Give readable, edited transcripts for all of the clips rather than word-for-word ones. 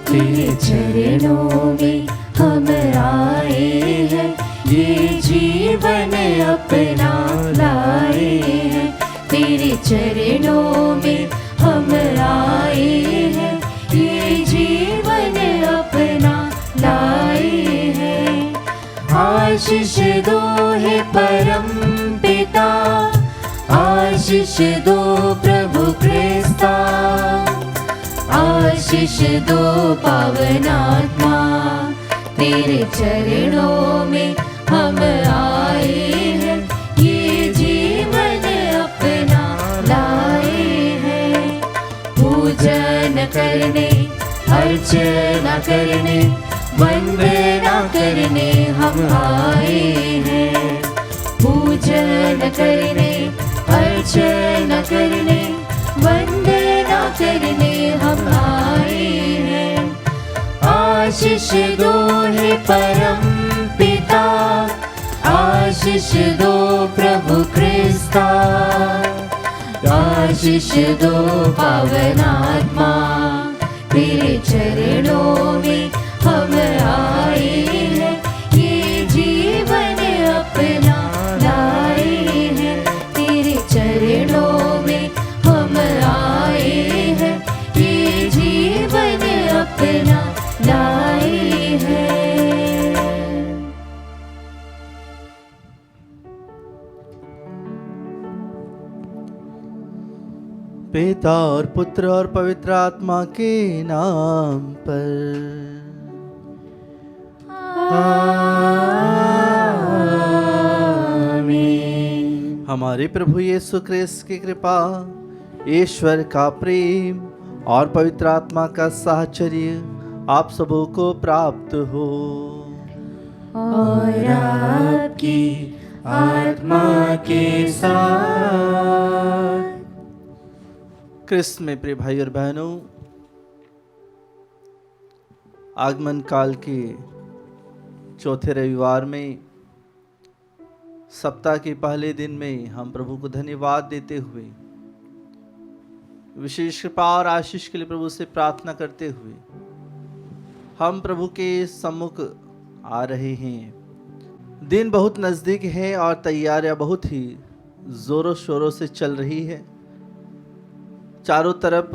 तेरे चरणों में हम आए हैं, ये जीवन अपना लाए हैं। तेरे चरणों में हम आए हैं, ये जीवन अपना लाए हैं। आशीष दो हे परम पिता, आशीष दो प्रभु क्रिस्ता, आशीष दो पावन आत्मा। तेरे चरणों में हम आए हैं, ये जीवन अपना लाए हैं। पूजन करने, अर्चना करने, वंदना करने हम आए हैं। पूजन करने, अर्चना करने, वंदना करने हम आए हैं। आशीष दो हे परम पिता, आशीष दो प्रभु क्रिस्ता, आशीष दो पावन आत्मा। तेरे चरणों में हम आए हैं, ये जीवन अपना लाए हैं। तेरे चरणों में हम आए हैं, ये जीवन अपना लाए हैं। पिता और पुत्र और पवित्र आत्मा के नाम पर आमीन। हमारे प्रभु यीशु ख्रिस्त की कृपा, ईश्वर का प्रेम और पवित्र आत्मा का साहचर्य आप सबों को प्राप्त हो। और आपकी आत्मा के साथ। क्रिस्त में प्रिय भाई और बहनों, आगमन काल के चौथे रविवार में, सप्ताह के पहले दिन में हम प्रभु को धन्यवाद देते हुए, विशेष कृपा और आशीष के लिए प्रभु से प्रार्थना करते हुए हम प्रभु के सम्मुख आ रहे हैं। दिन बहुत नज़दीक है और तैयारियां बहुत ही ज़ोरों शोरों से चल रही है। चारों तरफ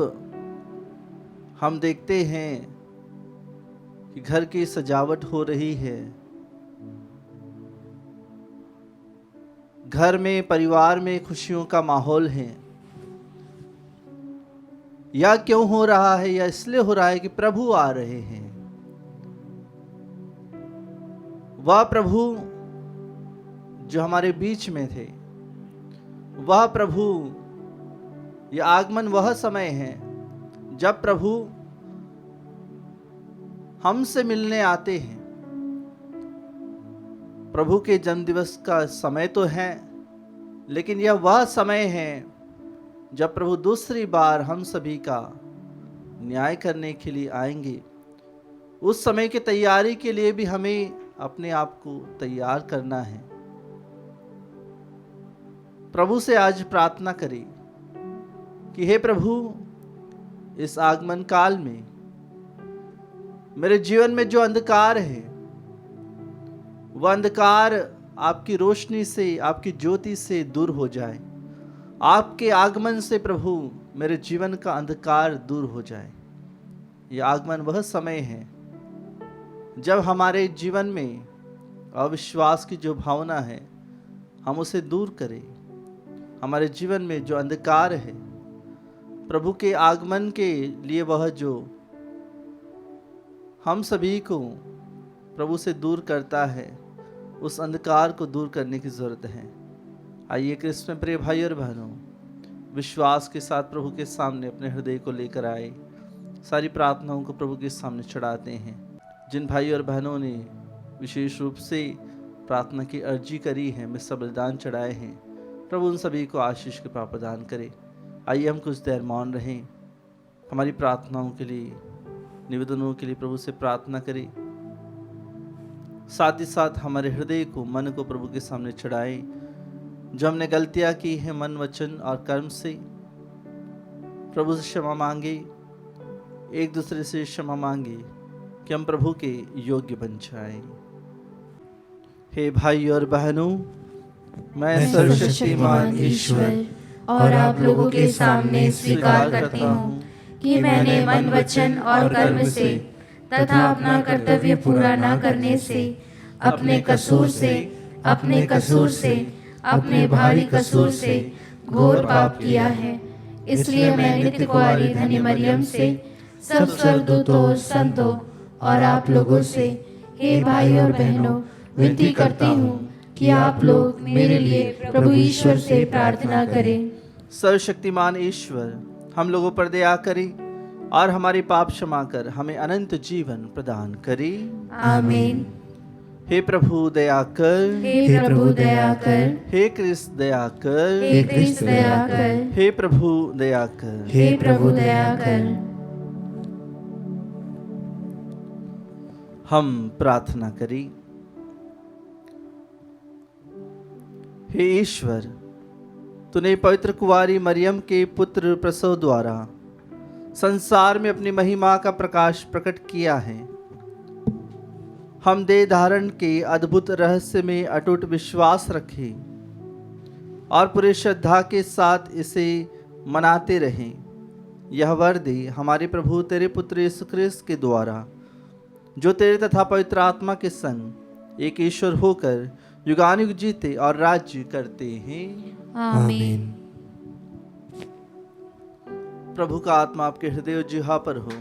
हम देखते हैं कि घर की सजावट हो रही है। घर में, परिवार में खुशियों का माहौल है। यह क्यों हो रहा है? यह इसलिए हो रहा है कि प्रभु आ रहे हैं। वह प्रभु जो हमारे बीच में थे, वह प्रभु, यह आगमन वह समय है जब प्रभु हमसे मिलने आते हैं। प्रभु के जन्मदिवस का समय तो है, लेकिन यह वह समय है जब प्रभु दूसरी बार हम सभी का न्याय करने के लिए आएंगे। उस समय की तैयारी के लिए भी हमें अपने आप को तैयार करना है। प्रभु से आज प्रार्थना करें कि हे प्रभु, इस आगमन काल में मेरे जीवन में जो अंधकार है, वह अंधकार आपकी रोशनी से, आपकी ज्योति से दूर हो जाए। आपके आगमन से प्रभु मेरे जीवन का अंधकार दूर हो जाए। यह आगमन वह समय है जब हमारे जीवन में अविश्वास की जो भावना है, हम उसे दूर करें। हमारे जीवन में जो अंधकार है, प्रभु के आगमन के लिए वह जो हम सभी को प्रभु से दूर करता है, उस अंधकार को दूर करने की ज़रूरत है। आइए क्रिस्त में प्रिय भाई और बहनों, विश्वास के साथ प्रभु के सामने अपने हृदय को लेकर आए। सारी प्रार्थनाओं को प्रभु के सामने चढ़ाते हैं। जिन भाई और बहनों ने विशेष रूप से प्रार्थना की अर्जी करी है, में सब बलिदान चढ़ाए हैं, प्रभु उन सभी को आशीष कृपा प्रदान करे। आइए हम कुछ देर मौन रहें, हमारी प्रार्थनाओं के लिए, निवेदनों के लिए प्रभु से प्रार्थना करें। साथ ही साथ हमारे हृदय को, मन को प्रभु के सामने चढ़ाएं। जो हमने गलतियां की हैं मन, वचन और कर्म से, प्रभु से क्षमा मांगे। एक दूसरे से क्षमा मांगे कि हम प्रभु के योग्य बन जाएं। हे भाई और बहनों, मैं सर्वशक्तिमान ईश्वर और आप लोगों के सामने स्वीकार करती हूँ कि मैंने मन, वचन और कर्म से तथा अपना कर्तव्य पूरा न करने से अपने कसूर से अपने भारी कसूर से घोर पाप किया है। इसलिए मैं नित्य कुंवारी धन्य मरियम से, सब स्वर्गदूतों और संतों और आप लोगों से, हे भाई और बहनों, विनती करती हूँ कि आप लोग मेरे लिए प्रभु ईश्वर से प्रार्थना करें। सर्वशक्तिमान ईश्वर हम लोगों पर दया करे और हमारे पाप क्षमा कर हमें अनंत जीवन प्रदान करे। आमीन। हे प्रभु दया कर, हे प्रभु दया कर, हे क्रिस्त दया कर, हे क्रिस्त दया कर, हे प्रभु दया कर। हे प्रभु दया कर। हम प्रार्थना करें। हे ईश्वर, तूने पवित्र कुंवारी मरियम के पुत्र प्रसव द्वारा संसार में अपनी महिमा का प्रकाश प्रकट किया है। हम देह धारण के अद्भुत रहस्य में अटूट विश्वास रखें और पूरे श्रद्धा के साथ इसे मनाते रहें। यह वर दे हमारे प्रभु तेरे पुत्र यीशु ख्रिस्त के द्वारा, जो तेरे तथा पवित्र आत्मा के संग एक ईश्वर होकर युगानुयुग जीते और राज्य करते हैं। आमीन। प्रभु का आत्मा आपके हृदय और जिह्वा पर हो,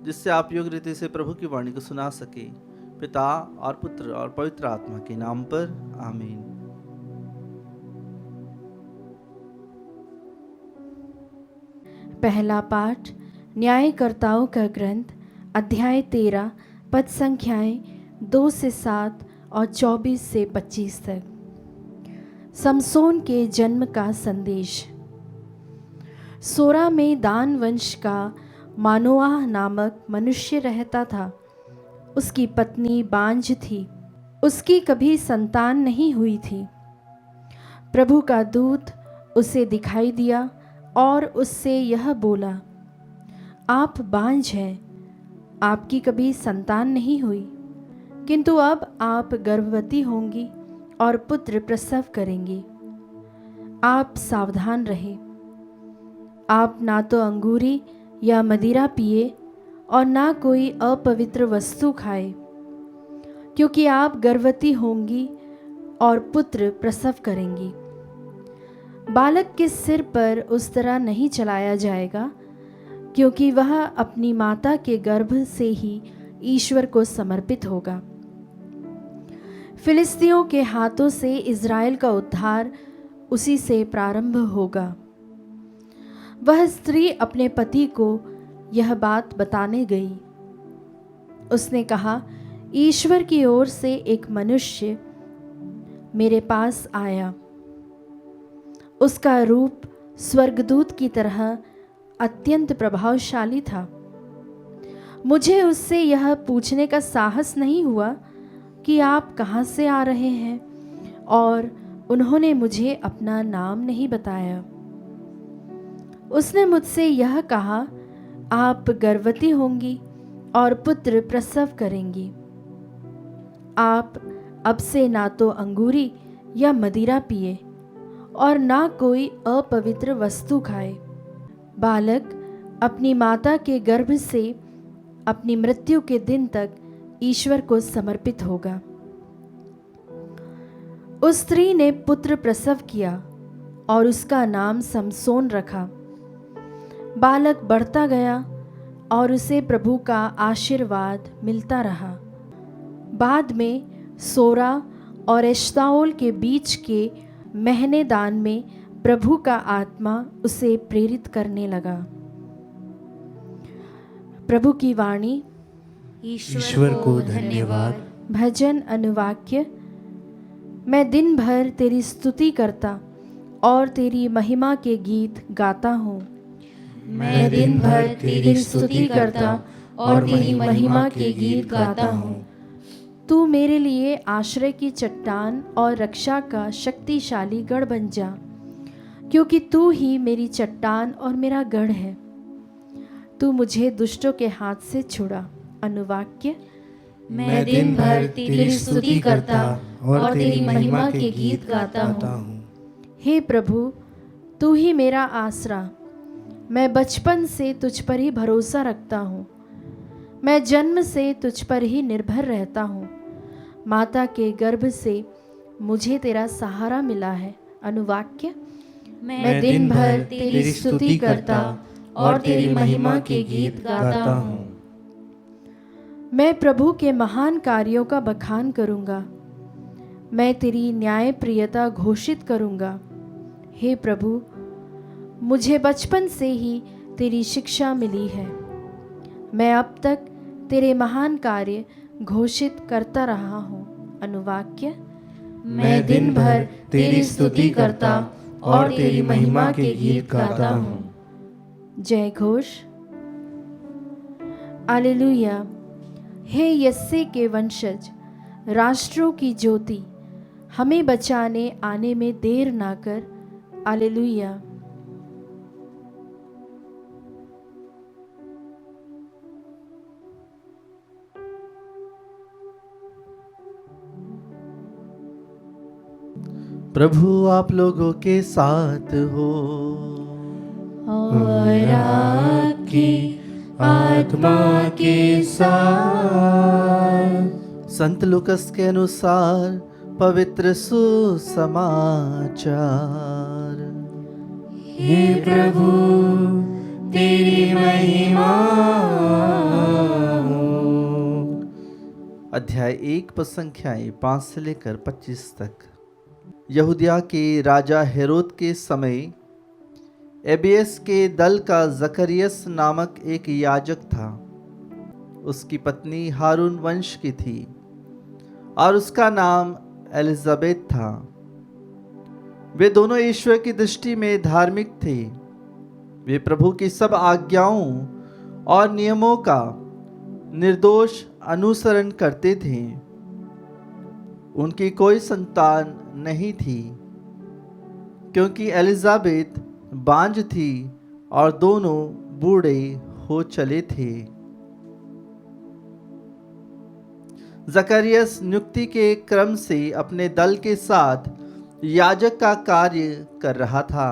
जिससे आप योग्य रीति से प्रभु की वाणी को सुना सके। पिता और पुत्र और पवित्र आत्मा के नाम पर आमीन। पहला पाठ न्यायकर्ताओं का ग्रंथ, अध्याय 13, पद संख्याएं 2 से 7 और 24 से 25 तक। समसोन के जन्म का संदेश। सोरा में दान वंश का मानोआह नामक मनुष्य रहता था। उसकी पत्नी बांझ थी, उसकी कभी संतान नहीं हुई थी। प्रभु का दूत उसे दिखाई दिया और उससे यह बोला, आप बांझ हैं, आपकी कभी संतान नहीं हुई, किंतु अब आप गर्भवती होंगी और पुत्र प्रसव करेंगी। आप सावधान रहें, आप ना तो अंगूरी या मदिरा पिए और ना कोई अपवित्र वस्तु खाए, क्योंकि आप गर्भवती होंगी और पुत्र प्रसव करेंगी। बालक के सिर पर उस तरह नहीं चलाया जाएगा, क्योंकि वह अपनी माता के गर्भ से ही ईश्वर को समर्पित होगा। फिलिस्तियों के हाथों से इज़राइल का उद्धार उसी से प्रारंभ होगा। वह स्त्री अपने पति को यह बात बताने गई। उसने कहा, ईश्वर की ओर से एक मनुष्य मेरे पास आया। उसका रूप स्वर्गदूत की तरह अत्यंत प्रभावशाली था। मुझे उससे यह पूछने का साहस नहीं हुआ कि आप कहाँ से आ रहे हैं, और उन्होंने मुझे अपना नाम नहीं बताया। उसने मुझसे यह कहा, आप गर्भवती होंगी और पुत्र प्रसव करेंगी। आप अब से ना तो अंगूरी या मदिरा पिए और ना कोई अपवित्र वस्तु खाए। बालक अपनी माता के गर्भ से अपनी मृत्यु के दिन तक ईश्वर को समर्पित होगा। उस स्त्री ने पुत्र प्रसव किया और उसका नाम समसोन रखा। बालक बढ़ता गया और उसे प्रभु का आशीर्वाद मिलता रहा। बाद में सोरा और एश्ताओल के बीच के महनेदान में प्रभु का आत्मा उसे प्रेरित करने लगा। प्रभु की वाणी। ईश्वर को धन्यवाद। भजन अनुवाक्य। मैं दिन भर तेरी स्तुति करता और तेरी महिमा के गीत गाता हूँ। मैं दिन भर तेरी स्तुति करता और तेरी महिमा के गीत गाता हूँ। तू मेरे लिए आश्रय की चट्टान और रक्षा का शक्तिशाली गढ़ बन जा, क्योंकि तू ही मेरी चट्टान और मेरा गढ़ है। तू मुझे दुष्टों के हाथ से छुड़ा। अनुवाक्य। मैं दिन भर तेरी स्तुति करता और तेरी महिमा के गीत गाता हूँ। हे प्रभु, तू ही मेरा आसरा। मैं बचपन से तुझ पर ही भरोसा रखता हूँ। मैं जन्म से तुझ पर ही निर्भर रहता हूँ। माता के गर्भ से मुझे तेरा सहारा मिला है। अनुवाक्य। मैं दिन भर तेरी स्तुति करता और तेरी महिमा के गीत गाता हूँ। मैं प्रभु के महान कार्यों का बखान करूँगा। मैं तेरी न्याय प्रियता घोषित करूँगा। हे प्रभु, मुझे बचपन से ही तेरी शिक्षा मिली है। मैं अब तक तेरे महान कार्य घोषित करता रहा हूँ। अनुवाक्य। मैं दिन भर तेरी स्तुति करता और तेरी महिमा के गीत गाता हूँ। जय घोष। हालेलुया। हे यस्से के वंशज, राष्ट्रों की ज्योति, हमें बचाने आने में देर ना कर। हालेलुया। प्रभु आप लोगों के साथ हो और आपकी आत्मा के साथ। संत लूकस के अनुसार पवित्र सुसमाचार। हे प्रभु, तेरी महिमा हो। अध्याय 1 पद संख्याएं 5 से लेकर 25 तक। यहूदिया के राजा हेरोद के समय एबियस के दल का जकरियस नामक एक याजक था। उसकी पत्नी हारून वंश की थी और उसका नाम एलिजाबेथ था। वे दोनों ईश्वर की दृष्टि में धार्मिक थे। वे प्रभु की सब आज्ञाओं और नियमों का निर्दोष अनुसरण करते थे। उनकी कोई संतान नहीं थी क्योंकि एलिजाबेथ बांझ थी और दोनों बूढ़े हो चले थे। जकरियस नियुक्ति के क्रम से अपने दल के साथ याजक का कार्य कर रहा था।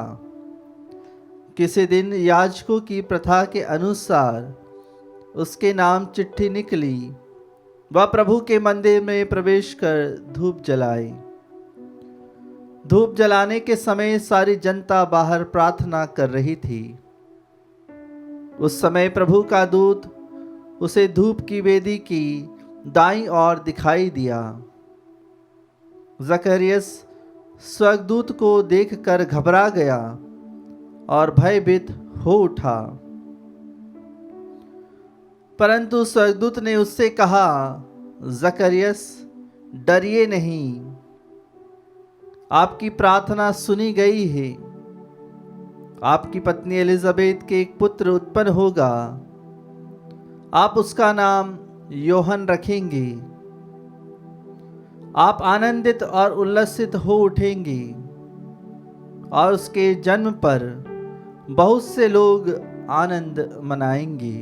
किसी दिन याजकों की प्रथा के अनुसार उसके नाम चिट्ठी निकली। वह प्रभु के मंदिर में प्रवेश कर धूप जलाए। धूप जलाने के समय सारी जनता बाहर प्रार्थना कर रही थी। उस समय प्रभु का दूत उसे धूप की वेदी की दाईं ओर दिखाई दिया। जकरियस स्वर्गदूत को देखकर घबरा गया और भयभीत हो उठा। परंतु स्वर्गदूत ने उससे कहा, जकरियस, डरिए नहीं, आपकी प्रार्थना सुनी गई है। आपकी पत्नी एलिजाबेथ के एक पुत्र उत्पन्न होगा। आप उसका नाम योहन रखेंगे। आप आनंदित और उल्लसित हो उठेंगे और उसके जन्म पर बहुत से लोग आनंद मनाएंगे।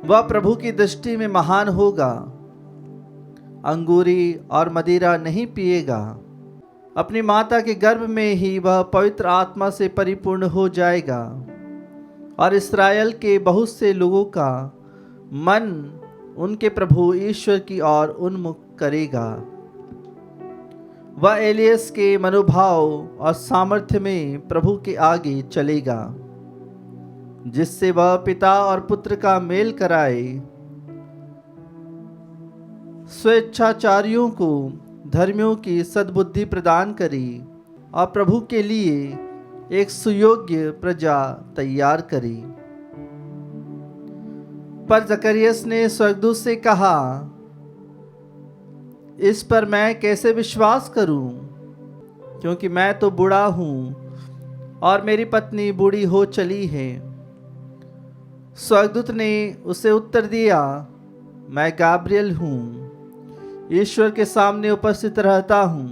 वह प्रभु की दृष्टि में महान होगा। अंगूरी और मदिरा नहीं पिएगा। अपनी माता के गर्भ में ही वह पवित्र आत्मा से परिपूर्ण हो जाएगा और इस्राएल के बहुत से लोगों का मन उनके प्रभु ईश्वर की ओर उन्मुख करेगा। वह एलियस के मनोभाव और सामर्थ्य में प्रभु के आगे चलेगा, जिससे वह पिता और पुत्र का मेल कराए, स्वेच्छाचारियों को धर्मियों की सद्बुद्धि प्रदान करे और प्रभु के लिए एक सुयोग्य प्रजा तैयार करे। पर जकरियस ने स्वर्गदूत से कहा, इस पर मैं कैसे विश्वास करूं, क्योंकि मैं तो बूढ़ा हूं और मेरी पत्नी बूढ़ी हो चली है। स्वर्गदूत ने उसे उत्तर दिया, मैं गाब्रियल हूं, ईश्वर के सामने उपस्थित रहता हूं।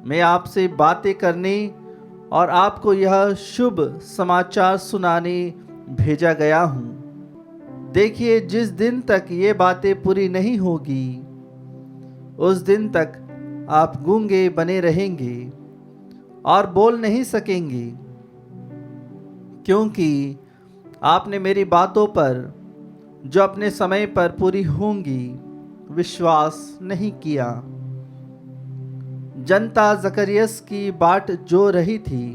मैं आपसे बातें करने और आपको यह शुभ समाचार सुनाने भेजा गया हूँ। देखिए, जिस दिन तक ये बातें पूरी नहीं होगी उस दिन तक आप गूंगे बने रहेंगे और बोल नहीं सकेंगे, क्योंकि आपने मेरी बातों पर जो अपने समय पर पूरी होंगी विश्वास नहीं किया। जनता जकरियस की बाट जो रही थी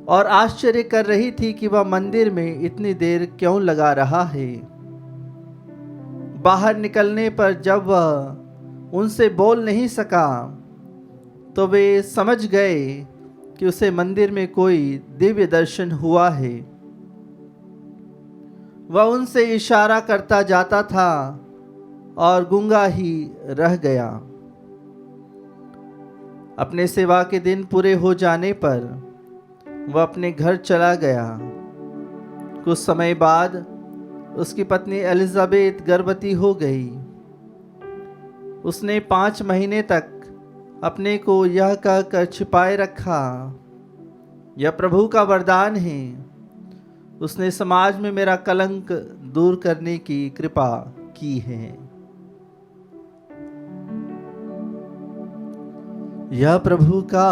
और आश्चर्य कर रही थी कि वह मंदिर में इतनी देर क्यों लगा रहा है। बाहर निकलने पर जब वह उनसे बोल नहीं सका तो वे समझ गए कि उसे मंदिर में कोई दिव्य दर्शन हुआ है। वह उनसे इशारा करता जाता था और गूंगा ही रह गया। अपने सेवा के दिन पूरे हो जाने पर वह अपने घर चला गया। कुछ समय बाद उसकी पत्नी एलिजाबेथ गर्भवती हो गई। उसने 5 महीने तक अपने को यह कहकर छिपाए रखा, यह प्रभु का वरदान है। उसने समाज में मेरा कलंक दूर करने की कृपा की है। यह प्रभु का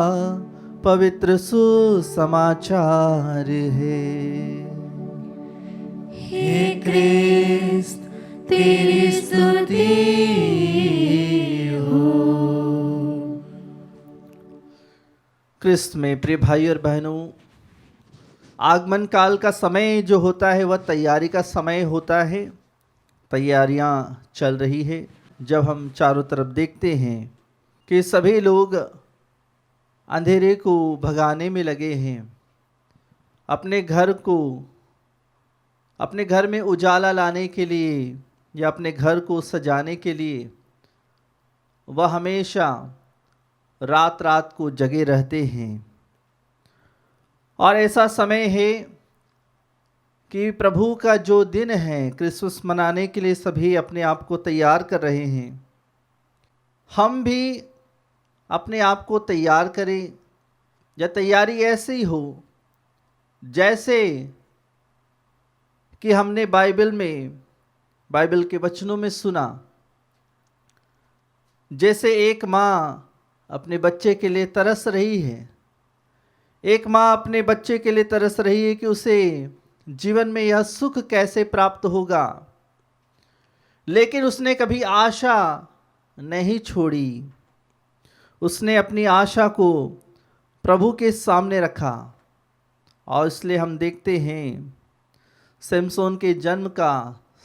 पवित्र सुसमाचार है। हे क्रिस्त तेरी स्तुति हो। क्रिस्त में प्रिय भाई और बहनों, आगमन काल का समय जो होता है वह तैयारी का समय होता है। तैयारियां चल रही है। जब हम चारों तरफ देखते हैं कि सभी लोग अंधेरे को भगाने में लगे हैं, अपने घर में उजाला लाने के लिए या अपने घर को सजाने के लिए वह हमेशा रात रात को जगे रहते हैं। और ऐसा समय है कि प्रभु का जो दिन है क्रिसमस मनाने के लिए सभी अपने आप को तैयार कर रहे हैं। हम भी अपने आप को तैयार करें, या तैयारी ऐसी हो जैसे कि हमने बाइबल के वचनों में सुना। जैसे एक माँ अपने बच्चे के लिए तरस रही है, एक माँ अपने बच्चे के लिए तरस रही है कि उसे जीवन में यह सुख कैसे प्राप्त होगा, लेकिन उसने कभी आशा नहीं छोड़ी। उसने अपनी आशा को प्रभु के सामने रखा। और इसलिए हम देखते हैं सिमसोन के जन्म का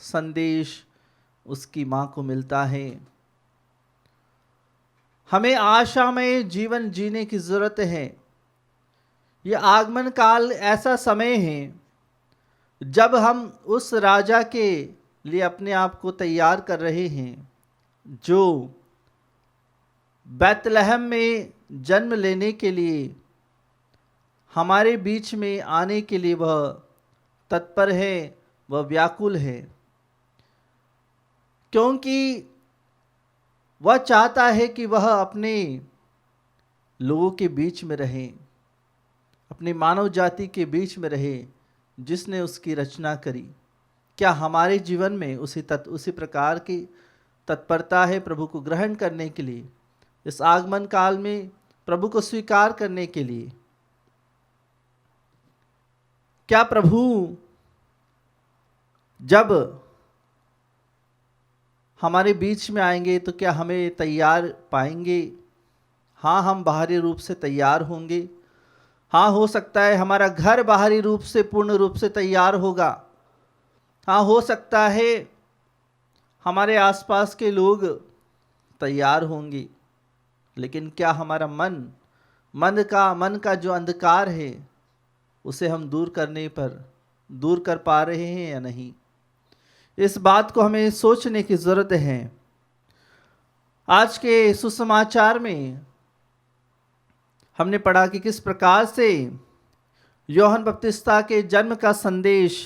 संदेश उसकी माँ को मिलता है। हमें आशा में जीवन जीने की जरूरत है। यह आगमन काल ऐसा समय है जब हम उस राजा के लिए अपने आप को तैयार कर रहे हैं जो बैतलहम में जन्म लेने के लिए हमारे बीच में आने के लिए वह तत्पर है, वह व्याकुल है, क्योंकि वह चाहता है कि वह अपने लोगों के बीच में रहे, अपनी मानव जाति के बीच में रहे जिसने उसकी रचना करी। क्या हमारे जीवन में उसी प्रकार की तत्परता है प्रभु को ग्रहण करने के लिए, इस आगमन काल में प्रभु को स्वीकार करने के लिए? क्या प्रभु जब हमारे बीच में आएंगे तो क्या हमें तैयार पाएंगे? हाँ, हम बाहरी रूप से तैयार होंगे। हाँ, हो सकता है हमारा घर बाहरी रूप से पूर्ण रूप से तैयार होगा। हाँ, हो सकता है हमारे आसपास के लोग तैयार होंगे, लेकिन क्या हमारा मन का जो अंधकार है उसे हम दूर कर पा रहे हैं या नहीं? इस बात को हमें सोचने की जरूरत है। आज के सुसमाचार में हमने पढ़ा कि किस प्रकार से यूहन्ना बपतिस्ता के जन्म का संदेश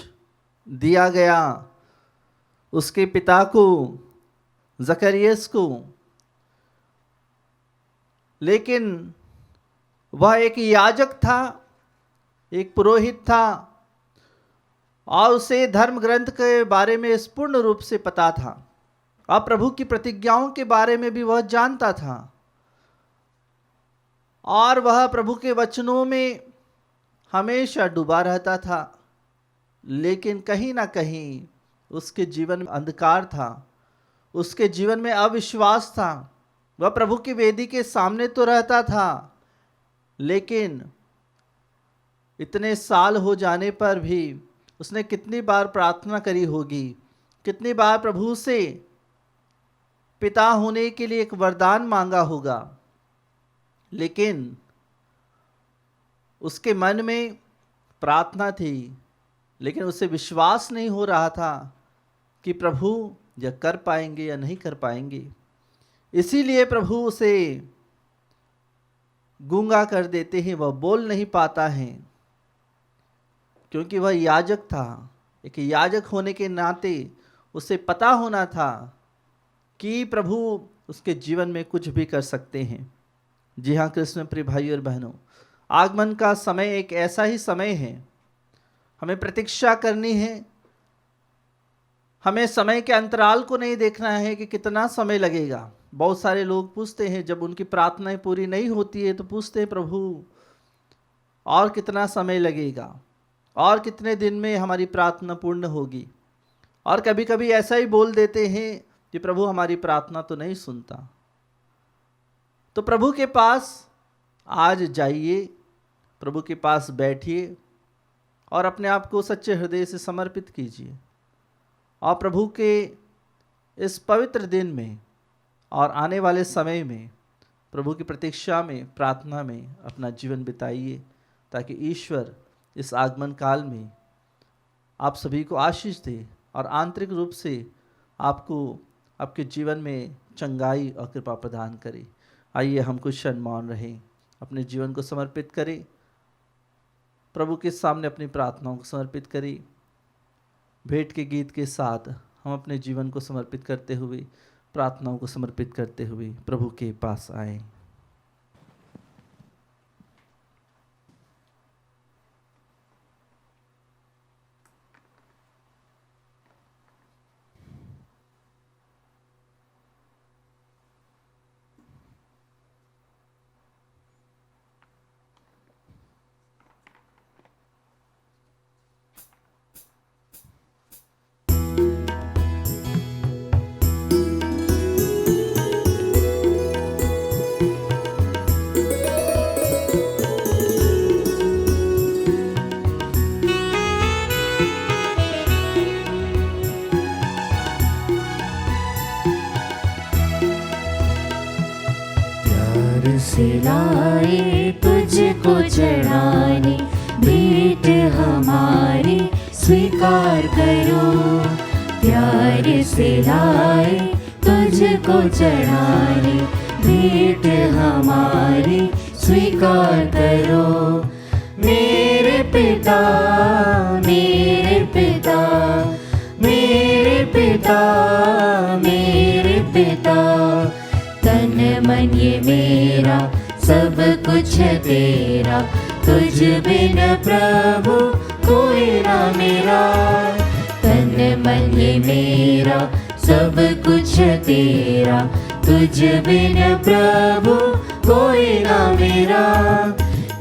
दिया गया उसके पिता को, जकरियस को। लेकिन वह एक याजक था, एक पुरोहित था और उसे धर्म ग्रंथ के बारे में पूर्ण रूप से पता था और प्रभु की प्रतिज्ञाओं के बारे में भी वह जानता था और वह प्रभु के वचनों में हमेशा डूबा रहता था। लेकिन कहीं ना कहीं उसके जीवन में अंधकार था, उसके जीवन में अविश्वास था। वह प्रभु की वेदी के सामने तो रहता था, लेकिन इतने साल हो जाने पर भी उसने कितनी बार प्रार्थना करी होगी, कितनी बार प्रभु से पिता होने के लिए एक वरदान मांगा होगा, लेकिन उसके मन में प्रार्थना थी, लेकिन उसे विश्वास नहीं हो रहा था कि प्रभु यह कर पाएंगे या नहीं कर पाएंगे। इसीलिए प्रभु उसे गूंगा कर देते हैं, वह बोल नहीं पाता है, क्योंकि वह याजक था। एक याजक होने के नाते उसे पता होना था कि प्रभु उसके जीवन में कुछ भी कर सकते हैं। जी हाँ कृष्ण प्रिय भाई और बहनों, आगमन का समय एक ऐसा ही समय है, हमें प्रतीक्षा करनी है। हमें समय के अंतराल को नहीं देखना है कि कितना समय लगेगा। बहुत सारे लोग पूछते हैं, जब उनकी प्रार्थनाएं पूरी नहीं होती है तो पूछते हैं प्रभु और कितना समय लगेगा और कितने दिन में हमारी प्रार्थना पूर्ण होगी। और कभी कभी ऐसा ही बोल देते हैं कि प्रभु हमारी प्रार्थना तो नहीं सुनता। तो प्रभु के पास आज जाइए, प्रभु के पास बैठिए और अपने आप को सच्चे हृदय से समर्पित कीजिए और प्रभु के इस पवित्र दिन में और आने वाले समय में प्रभु की प्रतीक्षा में, प्रार्थना में अपना जीवन बिताइए, ताकि ईश्वर इस आगमन काल में आप सभी को आशीष दे और आंतरिक रूप से आपको आपके जीवन में चंगाई और कृपा प्रदान करे। आइए हम कुछ क्षण मौन रहें, अपने जीवन को समर्पित करें, प्रभु के सामने अपनी प्रार्थनाओं को समर्पित करें। भेंट के गीत के साथ हम अपने जीवन को समर्पित करते हुए, प्रार्थनाओं को समर्पित करते हुए प्रभु के पास आए। से लाए तुझको चढ़ाने, भेंट हमारी स्वीकार करो। प्यार से लाए तुझको चढ़ाने, भेंट हमारी स्वीकार करो। मेरे पिता, मेरे पिता, मेरे पिता, मेरे पिता, तन मन ये मेरा सब कुछ है तेरा, तुझ बिन प्रभु कोई ना मेरा। तन मन ये मेरा सब कुछ है तेरा, तुझ बिन प्रभु कोई ना मेरा।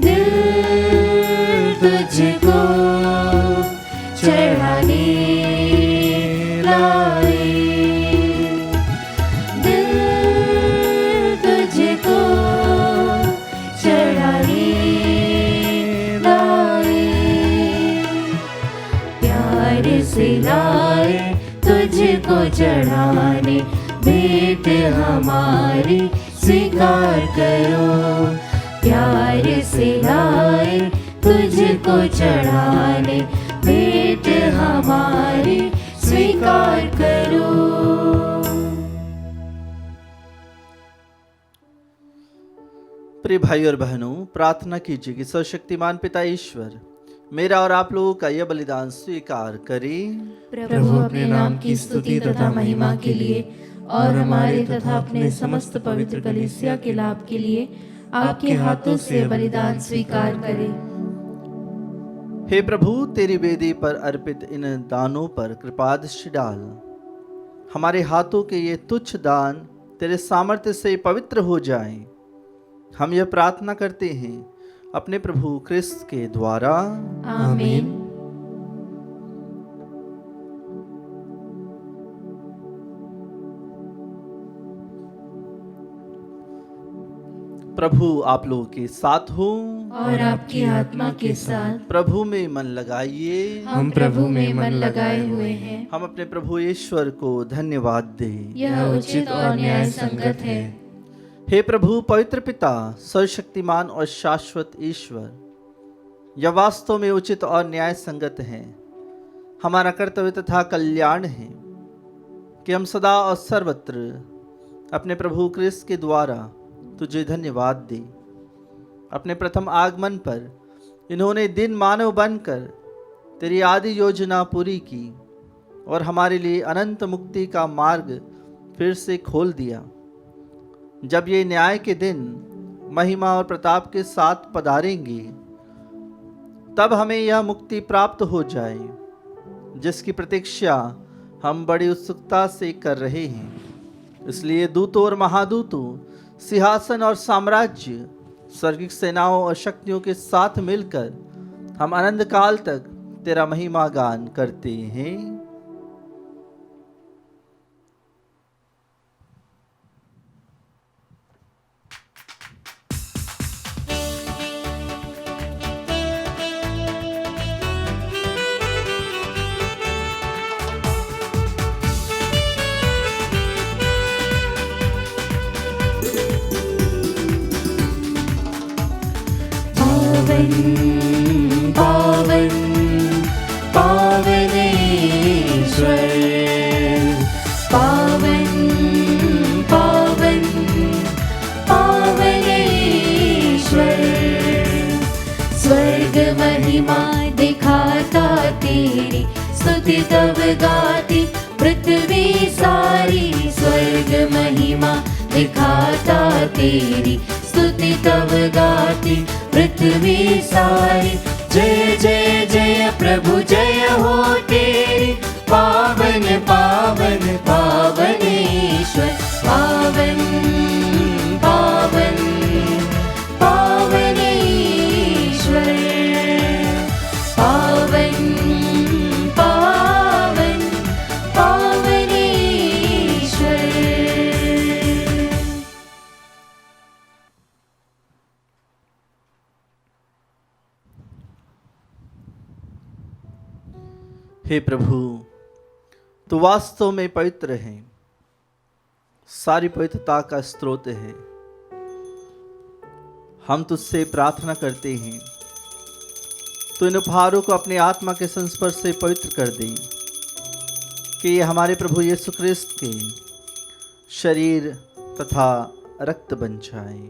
दिल तुझको चढ़ाने लाए, से लाए तुझको चढ़ाने, भेंट हमारी स्वीकार करो। प्यार से लाए तुझको चढ़ाने, भेंट हमारी स्वीकार करो। प्रिय भाई और बहनों, प्रार्थना कीजिए कि सर्वशक्तिमान पिता ईश्वर मेरा और आप लोगों का यह बलिदान स्वीकार करें। प्रभु अपने नाम की स्तुति तथा महिमा के लिए और हमारे तथा अपने समस्त पवित्र कलीसिया के लाभ के लिए आपके हाथों से बलिदान स्वीकार करें। हे प्रभु, तेरी वेदी पर अर्पित इन दानों पर कृपा दृष्टि डाल। हमारे हाथों के ये तुच्छ दान तेरे सामर्थ्य से पवित्र हो जाएं। हम यह प्रार्थना करते हैं अपने प्रभु क्रिस्त के द्वारा। आमीन। प्रभु आप लोगों के साथ हो और आपकी आत्मा के साथ। प्रभु में मन लगाइए। हम प्रभु में मन लगाए हुए हैं। हम अपने प्रभु ईश्वर को धन्यवाद दें। यह उचित और न्याय संगत है। हे प्रभु पवित्र पिता, सर्वशक्तिमान और शाश्वत ईश्वर, यह वास्तव में उचित और न्याय संगत है, हमारा कर्तव्य तथा कल्याण है कि हम सदा और सर्वत्र अपने प्रभु क्रिस्त के द्वारा तुझे धन्यवाद दें। अपने प्रथम आगमन पर इन्होंने दिन मानव बनकर तेरी आदि योजना पूरी की और हमारे लिए अनंत मुक्ति का मार्ग फिर से खोल दिया। जब ये न्याय के दिन महिमा और प्रताप के साथ पधारेंगे, तब हमें यह मुक्ति प्राप्त हो जाए जिसकी प्रतीक्षा हम बड़ी उत्सुकता से कर रहे हैं। इसलिए दूतों और महादूतों, सिंहासन और साम्राज्य, स्वर्गिक सेनाओं और शक्तियों के साथ मिलकर हम अनंत काल तक तेरा महिमा गान करते हैं। पावन पावनेश्वर, पावन पावन पावनेश्वर। स्वर्ग महिमा दिखाता तेरी, स्तुति तब गाती पृथ्वी सारी। स्वर्ग महिमा दिखाता तेरी, स्तुति तब गाती पृथ्वी सारी। जय जय जय प्रभु जय हो तेरी, पावन पावन पावनेश्वर। पावन पावन पावनेश्वर, पावन पावन पावनेश्वर। हे प्रभु, तू वास्तव में पवित्र है, सारी पवित्रता का स्रोत है। हम तुझसे प्रार्थना करते हैं तो इन उपहारों को अपने आत्मा के संस्पर्श से पवित्र कर दे कि ये हमारे प्रभु यीशु क्रिस्त के शरीर तथा रक्त बन जाए।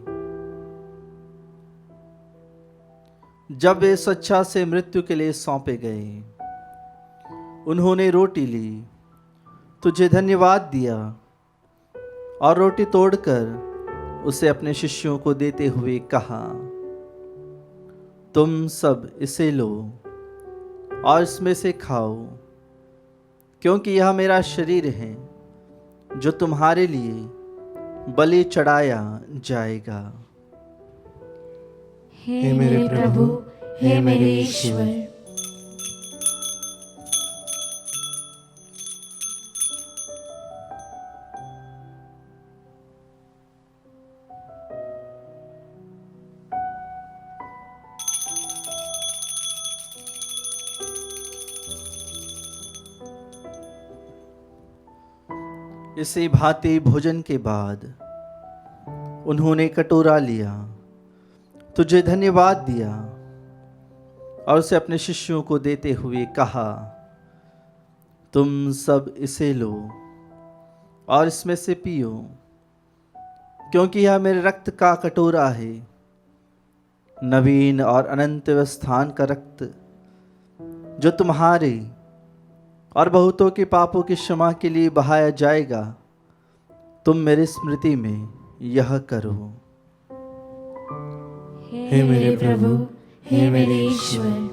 जब वे स्वेच्छा से मृत्यु के लिए सौंपे गए, उन्होंने रोटी ली, तुझे धन्यवाद दिया और रोटी तोड़कर उसे अपने शिष्यों को देते हुए कहा, तुम सब इसे लो और इसमें से खाओ, क्योंकि यह मेरा शरीर है जो तुम्हारे लिए बलि चढ़ाया जाएगा। हे मेरे प्रभु, हे मेरे ईश्वर। इसी भांति भोजन के बाद उन्होंने कटोरा लिया, तुझे धन्यवाद दिया और उसे अपने शिष्यों को देते हुए कहा, तुम सब इसे लो और इसमें से पियो, क्योंकि यह मेरे रक्त का कटोरा है, नवीन और अनंत स्थान का रक्त, जो तुम्हारे और बहुतों के पापों की क्षमा के लिए बहाया जाएगा। तुम मेरी स्मृति में यह करो। हे मेरे प्रभु, हे मेरे ईश्वर।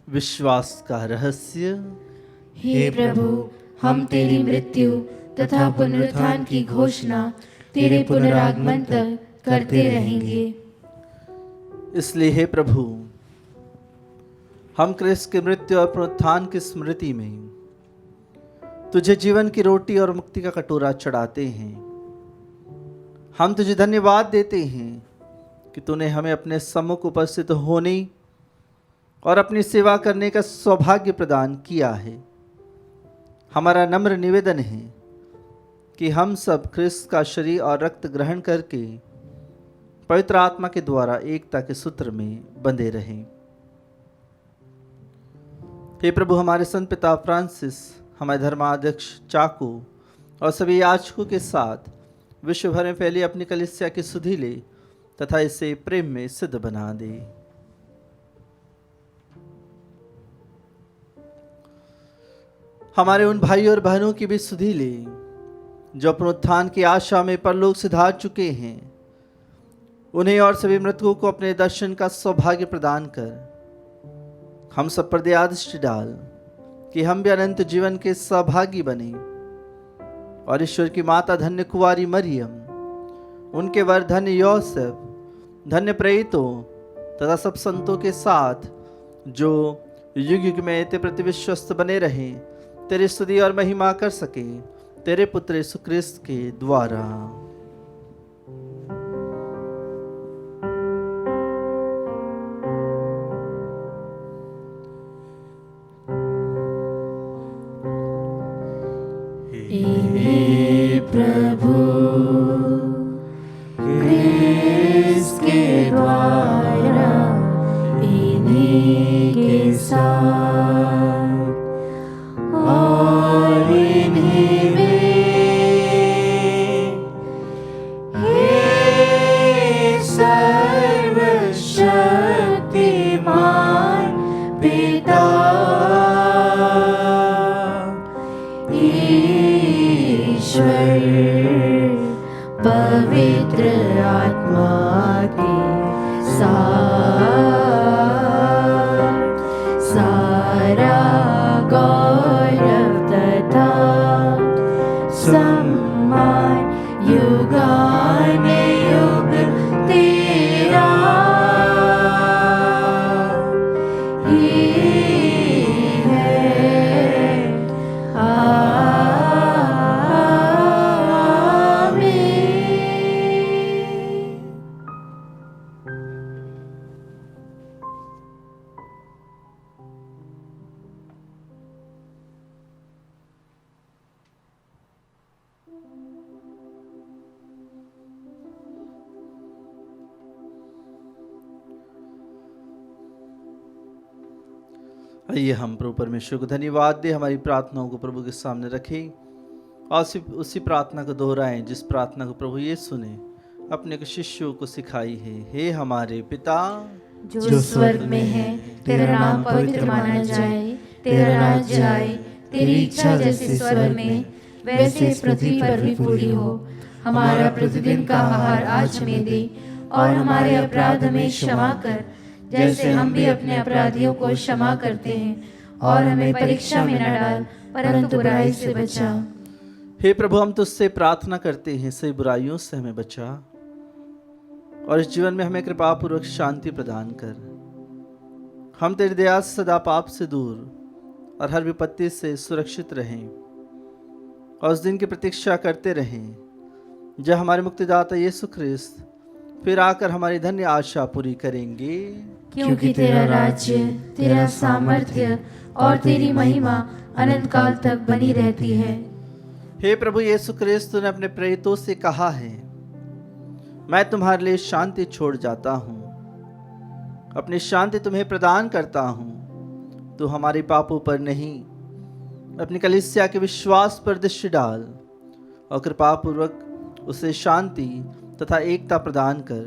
विश्वास का रहस्य। हे प्रभु, हम तेरी मृत्यु तथा पुनरुत्थान की घोषणा तेरे पुनरागमन तक करते रहेंगे। इसलिए हे प्रभु, हम क्रिस्त की मृत्यु और पुनरुत्थान की स्मृति में तुझे जीवन की रोटी और मुक्ति का कटोरा चढ़ाते हैं। हम तुझे धन्यवाद देते हैं कि तूने हमें अपने सम्मुख उपस्थित होने और अपनी सेवा करने का सौभाग्य प्रदान किया है। हमारा नम्र निवेदन है कि हम सब क्रिस्त का शरीर और रक्त ग्रहण करके पवित्र आत्मा के द्वारा एकता के सूत्र में बंधे रहें। हे प्रभु, हमारे संत पिता फ्रांसिस, हमारे धर्माध्यक्ष चाको और सभी याजकों के साथ विश्व भर में फैली अपनी कलीसिया की सुधि ले तथा इसे प्रेम में सिद्ध बना दे। हमारे उन भाइयों और बहनों की भी सुधि ले जो पुनरुत्थान की आशा में परलोक सिधार चुके हैं। उन्हें और सभी मृतकों को अपने दर्शन का सौभाग्य प्रदान कर हम सब पर दया दृष्टि डाल कि हम भी अनंत जीवन के सहभागी बने और ईश्वर की माता धन्य कुंवारी मरियम, उनके वर धन्य योसेफ, धन्य प्रेरितों तथा सब संतों के साथ जो युग युग में तेरे प्रति विश्वस्त बने रहें, तेरी स्तुति और महिमा कर सके तेरे पुत्र यीशु क्रिस्त के द्वारा। हे प्रभु, क्रिस्त के द्वारा इन्हीं के साथ और इन्हीं में, हे सर्वशक्तिमान पिता, ईश्वर पवित्र आत्मा के साथ सारा गौरव तथा सम्मान युगानुयुग तेरा ही है। आमीन। आइए हम प्रभु परमेश्वर को धन्यवाद दें, हमारी प्रार्थनाओं को प्रभु के सामने रखें और उसी प्रार्थना को दोहराएं जिस प्रार्थना को प्रभु यीशु ने अपने शिष्यों को सिखाई है। हे हमारे पिता जो स्वर्ग में है, तेरा नाम पवित्र माना जाए, तेरा राज्य आए, तेरी इच्छा जैसे स्वर्ग में वैसे इस पृथ्वी पर भी पूरी हो। हमारा प्रतिदिन का आहार आज हमें दे और हमारे अपराध हमें क्षमा कर जैसे हम भी अपने अपराधियों को क्षमा करते हैं, और हमें परीक्षा में न डाल परंतु बुराई से बचा। हे प्रभु, हम तुझसे प्रार्थना करते हैं सही बुराइयों से हमें बचा और इस जीवन में हमें कृपा पूर्वक शांति प्रदान कर। हम तेरी दया से सदा पाप से दूर और हर विपत्ति से सुरक्षित रहें और उस दिन की प्रतीक्षा करते रहें जब हमारे मुक्तिदाता यीशु ख्रिस्त फिर आकर हमारी धन्य आशा पूरी करेंगे। क्योंकि तेरा राज्य, तेरा सामर्थ्य और तेरी महिमा अनंत काल तक बनी रहती है। हे प्रभु यीशु ख्रिस्त, तूने अपने प्रेरितों से कहा है, मैं तुम्हारे लिए शांति छोड़ जाता हूँ, अपनी शांति तुम्हें प्रदान करता हूँ। तू हमारे पापों पर नहीं अपनी कलीसिया के विश्वास पर दृष्टि डाल और कृपा पूर्वक उसे शांति तथा एकता प्रदान कर।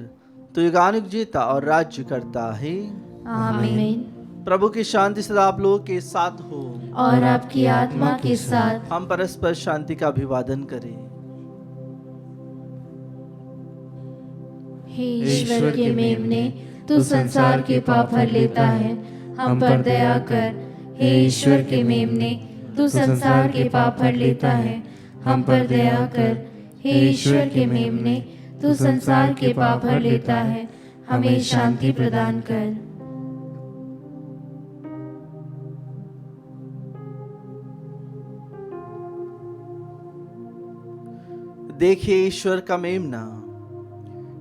तू युगानुग जीता और राज्य करता है। आमीन। प्रभु की शांति सदा आप लोगों के साथ हो और आपकी आत्मा के साथ। हम परस्पर शांति का अभिवादन करें। हे ईश्वर के मेमने, तू संसार के पाप हर लेता है, हम पर दया कर। हे ईश्वर के मेमने, तू संसार के पाप हर लेता है, हम पर दया कर। हे ईश्वर के मेमने, तू संसार के पाप हर लेता है, हमें शांति प्रदान कर। देखिए ईश्वर का मेमना,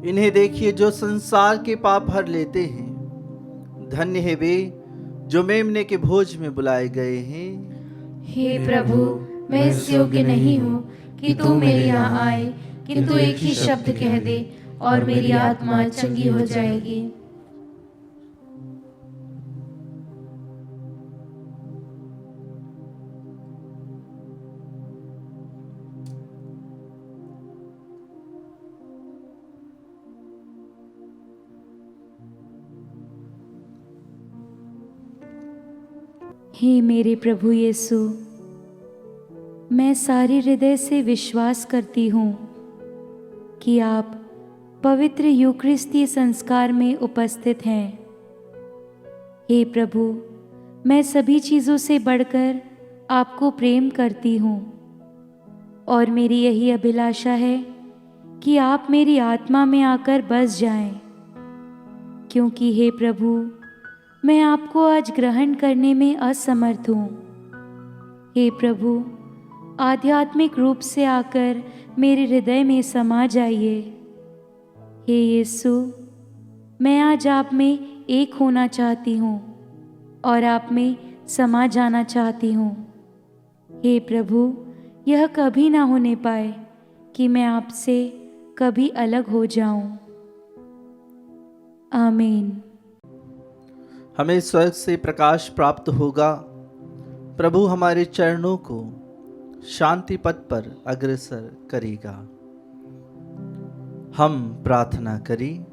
इन्हें देखिए जो संसार के पाप हर लेते हैं। धन्य है वे जो मेमने के भोज में बुलाए गए हैं। हे प्रभु, मैं इस योग्य नहीं हूँ कि तू मेरे यहाँ आए, किंतु एक ही शब्द कह दे और मेरी आत्मा चंगी हो जाएगी। हे मेरे प्रभु यीशु, मैं सारे हृदय से विश्वास करती हूँ कि आप पवित्र यूकरिस्ती संस्कार में उपस्थित हैं। हे प्रभु, मैं सभी चीज़ों से बढ़कर आपको प्रेम करती हूँ और मेरी यही अभिलाषा है कि आप मेरी आत्मा में आकर बस जाएं, क्योंकि हे प्रभु, मैं आपको आज ग्रहण करने में असमर्थ हूँ। हे प्रभु, आध्यात्मिक रूप से आकर मेरे हृदय में समा जाइए। हे यीशु, मैं आज आप में एक होना चाहती हूँ और आप में समा जाना चाहती हूँ। हे प्रभु, यह कभी ना होने पाए कि मैं आपसे कभी अलग हो जाऊं। आमीन। हमें स्वर्ग से प्रकाश प्राप्त होगा। प्रभु हमारे चरणों को शांति पथ पर अग्रसर करेगा। हम प्रार्थना करें।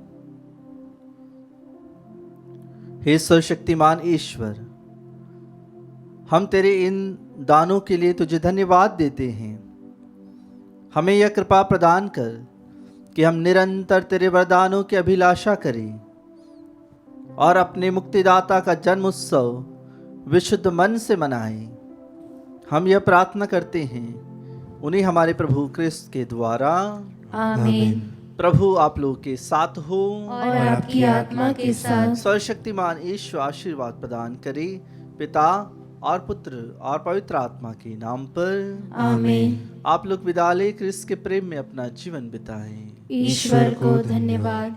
हे सर्वशक्तिमान ईश्वर, हम तेरे इन दानों के लिए तुझे धन्यवाद देते हैं। हमें यह कृपा प्रदान कर कि हम निरंतर तेरे वरदानों की अभिलाषा करें और अपने मुक्तिदाता का जन्म उत्सव विशुद्ध मन से मनाएं। हम यह प्रार्थना करते हैं उन्हीं हमारे प्रभु क्रिस्त के द्वारा। आमीन। प्रभु आप लोगों के साथ हो और आपकी आत्मा के साथ। सर्वशक्तिमान ईश्वर आशीर्वाद प्रदान करे, पिता और पुत्र और पवित्र आत्मा के नाम पर। आमीन। आप लोग विदा ले क्रिस्त के प्रेम में अपना जीवन बिताएं। ईश्वर को धन्यवाद।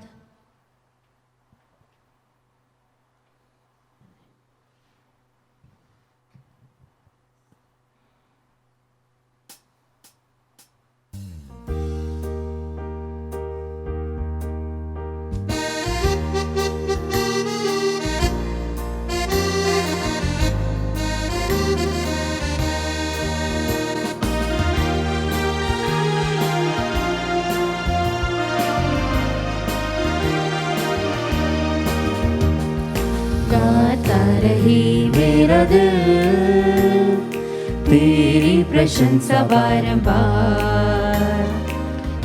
रही मेरा दिल तेरी प्रशंसा बारंबार।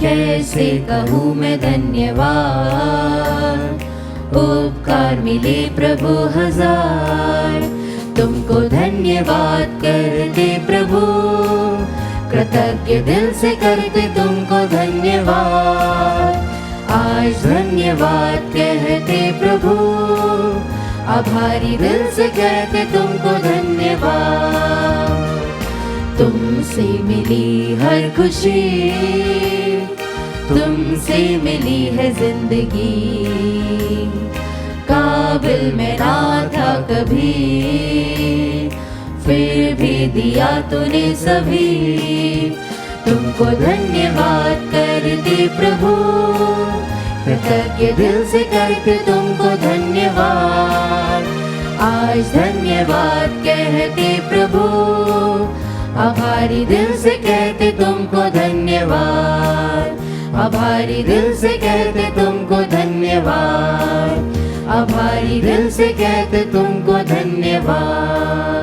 कैसे कहूँ मैं धन्यवाद, उपकार मिले प्रभु हजार। तुमको धन्यवाद करते प्रभु, कृतज्ञ दिल से करते तुमको धन्यवाद। आज धन्यवाद कहते प्रभु, आभारी दिल से कहते तुमको धन्यवाद। तुमसे मिली हर खुशी, तुमसे मिली है जिंदगी। काबिल मैं ना था कभी, फिर भी दिया तूने सभी। तुमको धन्यवाद करते प्रभु, कृतज्ञ दिल से करते तुमको धन्यवाद। आज धन्यवाद कहते प्रभु, आभारी दिल से कहते तुमको धन्यवाद, आभारी दिल से कहते तुमको धन्यवाद, आभारी दिल से कहते तुमको धन्यवाद।